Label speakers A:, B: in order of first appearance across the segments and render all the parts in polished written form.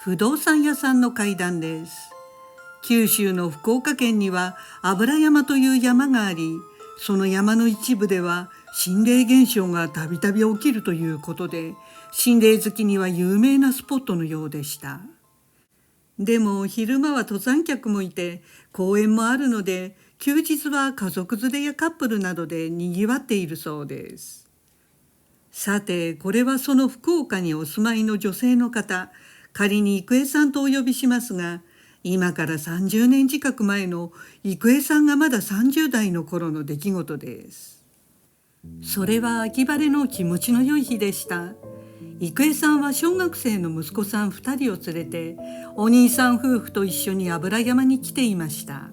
A: 不動産屋さんの階段です。九州の福岡県には油山という山があり、その山の一部では心霊現象がたびたび起きるということで、心霊好きには有名なスポットのようでした。でも昼間は登山客もいて公園もあるので、休日は家族連れやカップルなどでにぎわっているそうです。さて、これはその福岡にお住まいの女性の方、仮に郁恵さんとお呼びしますが、今から30年近く前の郁恵さんがまだ30代の頃の出来事です。それは秋晴れの気持ちの良い日でした。郁恵さんは小学生の息子さん2人を連れて、お兄さん夫婦と一緒に油山に来ていました。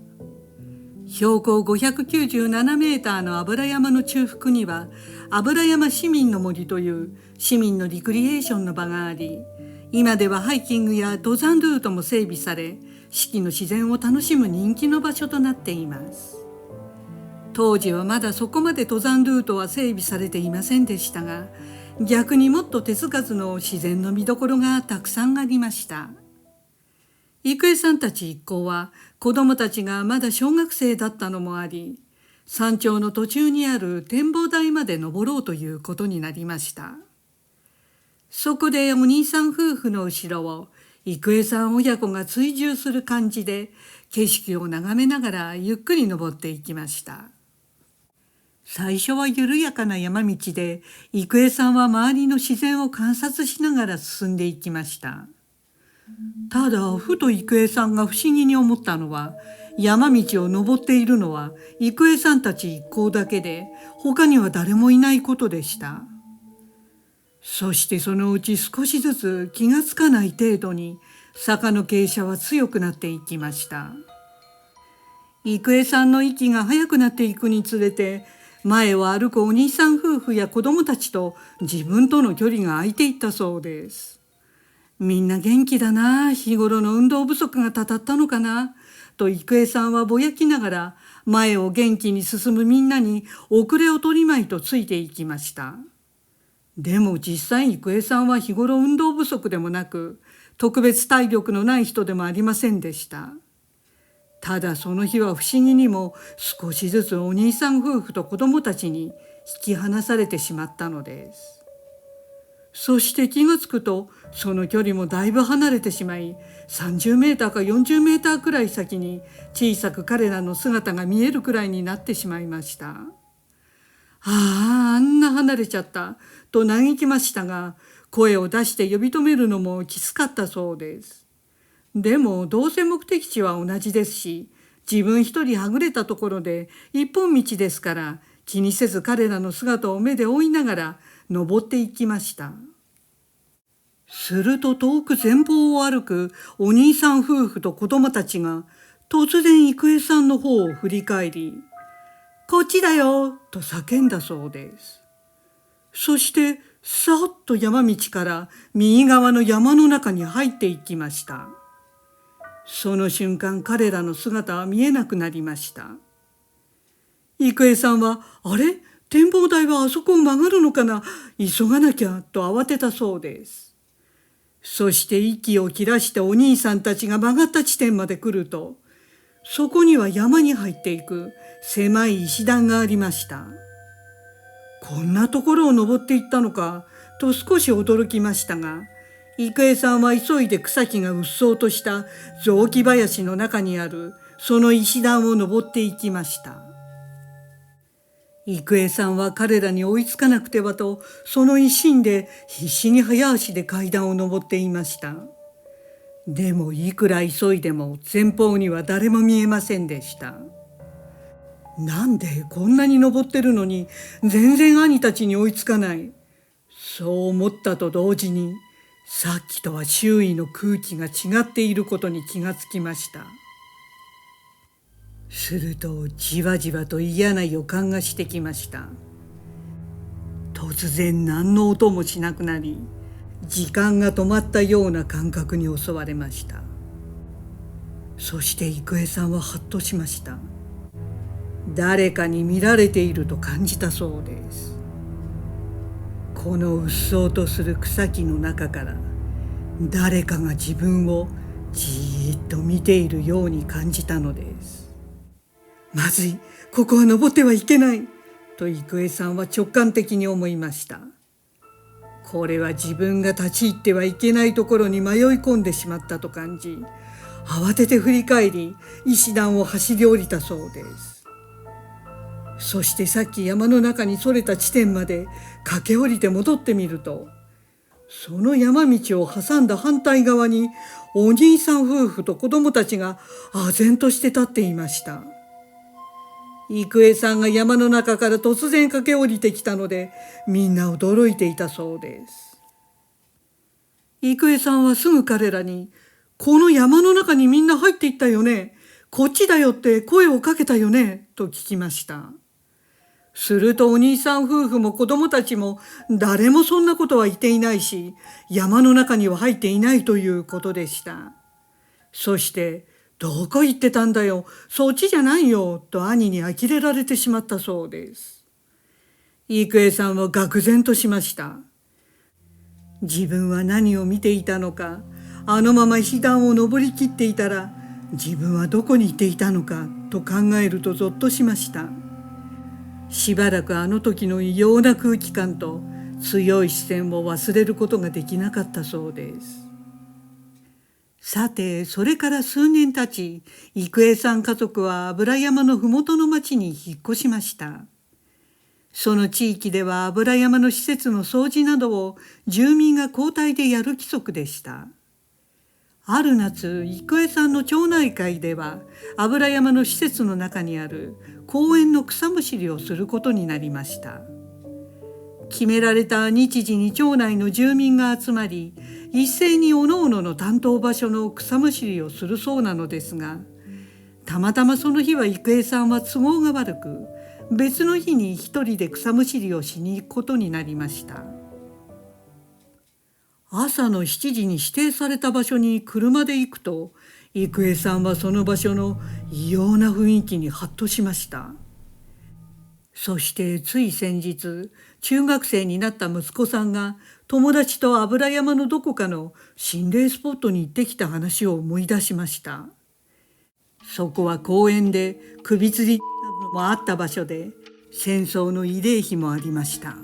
A: 標高597メーターの油山の中腹には、油山市民の森という市民のリクリエーションの場があり、今ではハイキングや登山ルートも整備され、四季の自然を楽しむ人気の場所となっています。当時はまだそこまで登山ルートは整備されていませんでしたが、逆にもっと手つかずの自然の見どころがたくさんありました。郁恵さんたち一行は子どもたちがまだ小学生だったのもあり、山頂の途中にある展望台まで登ろうということになりました。そこでお兄さん夫婦の後ろを郁恵さん親子が追従する感じで景色を眺めながらゆっくり登っていきました。最初は緩やかな山道で、郁恵さんは周りの自然を観察しながら進んでいきました。ただふと郁恵さんが不思議に思ったのは、山道を登っているのは郁恵さんたち一行だけで、他には誰もいないことでした。そしてそのうち少しずつ気がつかない程度に坂の傾斜は強くなっていきました。郁恵さんの息が速くなっていくにつれて、前を歩くお兄さん夫婦や子供たちと自分との距離が空いていったそうです。みんな元気だな、日頃の運動不足がたたったのかな、と郁恵さんはぼやきながら前を元気に進むみんなに遅れを取りまいとついていきました。でも実際郁恵さんは日頃運動不足でもなく、特別体力のない人でもありませんでした。ただその日は不思議にも少しずつお兄さん夫婦と子供たちに引き離されてしまったのです。そして気がつくとその距離もだいぶ離れてしまい、30メーターか40メーターくらい先に小さく彼らの姿が見えるくらいになってしまいました。あんな離れちゃったと嘆きましたが、声を出して呼び止めるのもきつかったそうです。でもどうせ目的地は同じですし、自分一人はぐれたところで一本道ですから、気にせず彼らの姿を目で追いながら登っていきました。すると遠く前方を歩くお兄さん夫婦と子供たちが突然郁恵さんの方を振り返り、こっちだよと叫んだそうです。そしてさっと山道から右側の山の中に入っていきました。その瞬間彼らの姿は見えなくなりました。郁恵さんは、あれ、展望台はあそこを曲がるのかな、急がなきゃと慌てたそうです。そして息を切らしてお兄さんたちが曲がった地点まで来ると、そこには山に入っていく狭い石段がありました。こんなところを登っていったのかと少し驚きましたが、郁恵さんは急いで草木がうっそうとした雑木林の中にあるその石段を登っていきました。郁恵さんは彼らに追いつかなくてはと、その一心で必死に早足で階段を登っていました。でもいくら急いでも前方には誰も見えませんでした。なんでこんなに登ってるのに全然兄たちに追いつかない。そう思ったと同時に、さっきとは周囲の空気が違っていることに気がつきました。するとじわじわと嫌な予感がしてきました。突然何の音もしなくなり、時間が止まったような感覚に襲われました。そして郁恵さんはハッとしました。誰かに見られていると感じたそうです。このうっそうとする草木の中から誰かが自分をじーっと見ているように感じたのです。まずい、ここは登ってはいけない、と郁恵さんは直感的に思いました。これは自分が立ち入ってはいけないところに迷い込んでしまったと感じ、慌てて振り返り石段を走り降りたそうです。そしてさっき山の中にそれた地点まで駆け下りて戻ってみると、その山道を挟んだ反対側にお兄さん夫婦と子供たちが唖然として立っていました。郁恵さんが山の中から突然駆け下りてきたので、みんな驚いていたそうです。郁恵さんはすぐ彼らに、この山の中にみんな入っていったよね、こっちだよって声をかけたよね、と聞きました。するとお兄さん夫婦も子供たちも誰もそんなことは言っていないし、山の中には入っていないということでした。そして、どこ行ってたんだよ、そっちじゃないよ、と兄に呆れられてしまったそうです。郁恵さんは愕然としました。自分は何を見ていたのか、あのまま石段を登りきっていたら、自分はどこにいていたのかと考えるとゾッとしました。しばらくあの時の異様な空気感と強い視線を忘れることができなかったそうです。さて、それから数年経ち、郁恵さん家族は油山のふもとの町に引っ越しました。その地域では油山の施設の掃除などを住民が交代でやる規則でした。ある夏、郁恵さんの町内会では油山の施設の中にある公園の草むしりをすることになりました。決められた日時に町内の住民が集まり、一斉におのおのの担当場所の草むしりをするそうなのですが、たまたまその日は郁恵さんは都合が悪く、別の日に一人で草むしりをしに行くことになりました。朝の7時に指定された場所に車で行くと、郁恵さんはその場所の異様な雰囲気にハッとしました。そしてつい先日、中学生になった息子さんが友達と油山のどこかの心霊スポットに行ってきた話を思い出しました。そこは公園で首吊りもあった場所で、戦争の慰霊碑もありました。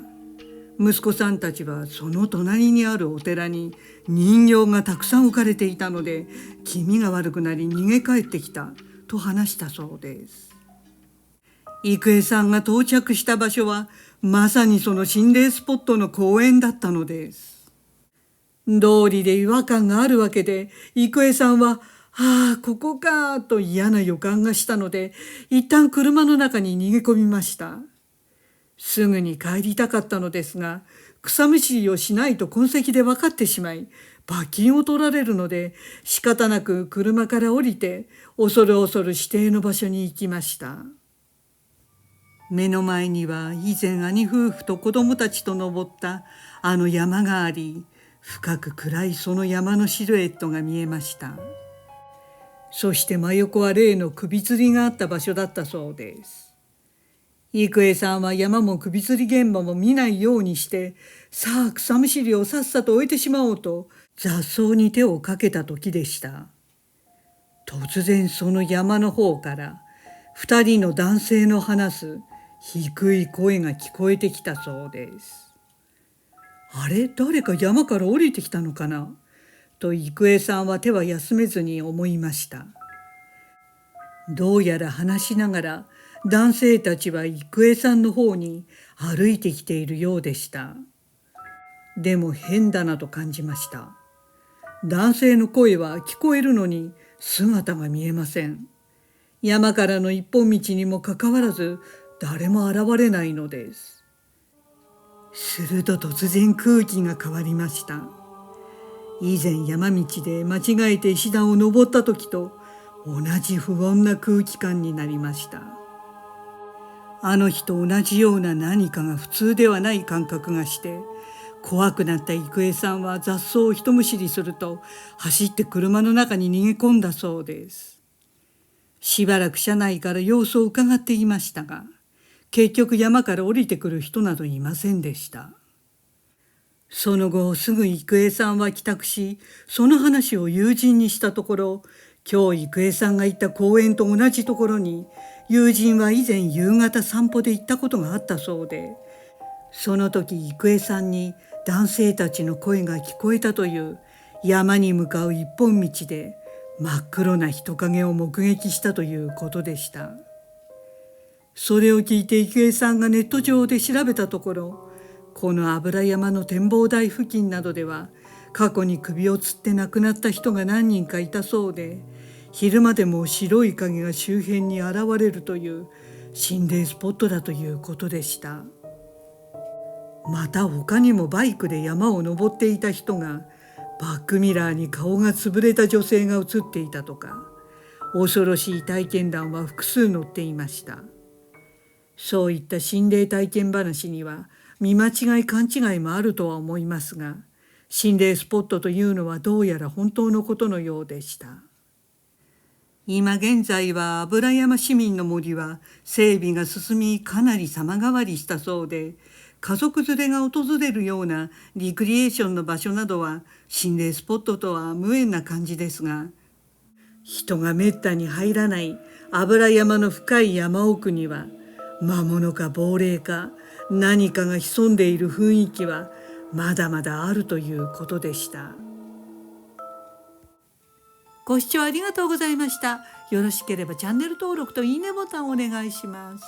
A: 息子さんたちはその隣にあるお寺に人形がたくさん置かれていたので、気味が悪くなり逃げ帰ってきたと話したそうです。郁恵さんが到着した場所はまさにその心霊スポットの公園だったのです。道理で違和感があるわけで、郁恵さんはここかと嫌な予感がしたので、一旦車の中に逃げ込みました。すぐに帰りたかったのですが、草むしりをしないと痕跡で分かってしまい、罰金を取られるので、仕方なく車から降りて、恐る恐る指定の場所に行きました。目の前には以前兄夫婦と子供たちと登ったあの山があり、深く暗いその山のシルエットが見えました。そして真横は例の首吊りがあった場所だったそうです。郁恵さんは山も首吊り現場も見ないようにして、さあ草むしりをさっさと終えてしまおうと雑草に手をかけた時でした。突然その山の方から二人の男性の話す低い声が聞こえてきたそうです。あれ、誰か山から降りてきたのかなと郁恵さんは手は休めずに思いました。どうやら話しながら男性たちは郁恵さんの方に歩いてきているようでした。でも変だなと感じました。男性の声は聞こえるのに姿が見えません。山からの一本道にもかかわらず誰も現れないのです。すると突然空気が変わりました。以前山道で間違えて石段を登った時と同じ不穏な空気感になりました。あの日と同じような何かが普通ではない感覚がして、怖くなった郁恵さんは雑草を一むしりすると走って車の中に逃げ込んだそうです。しばらく車内から様子を伺っていましたが、結局山から降りてくる人などいませんでした。その後すぐ郁恵さんは帰宅し、その話を友人にしたところ、今日郁恵さんが行った公園と同じところに友人は以前夕方散歩で行ったことがあったそうで、その時郁恵さんに男性たちの声が聞こえたという、山に向かう一本道で真っ黒な人影を目撃したということでした。それを聞いて郁恵さんがネット上で調べたところ、この油山の展望台付近などでは過去に首をつって亡くなった人が何人かいたそうで、昼間でも白い影が周辺に現れるという心霊スポットだということでした。また他にもバイクで山を登っていた人がバックミラーに顔が潰れた女性が映っていたとか、恐ろしい体験談は複数載っていました。そういった心霊体験話には見間違い勘違いもあるとは思いますが、心霊スポットというのはどうやら本当のことのようでした。今現在は油山市民の森は整備が進み、かなり様変わりしたそうで、家族連れが訪れるようなリクリエーションの場所などは心霊スポットとは無縁な感じですが、人がめったに入らない油山の深い山奥には魔物か亡霊か何かが潜んでいる雰囲気はまだまだあるということでした。ご視聴ありがとうございました。よろしければチャンネル登録といいねボタンをお願いします。